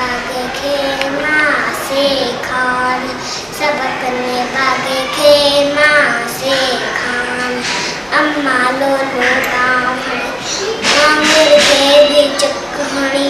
बागे खेमा से खान सबक ने बागे खेमा से खान अम्मा लो लो गाँव है मांगर के भी चकहणी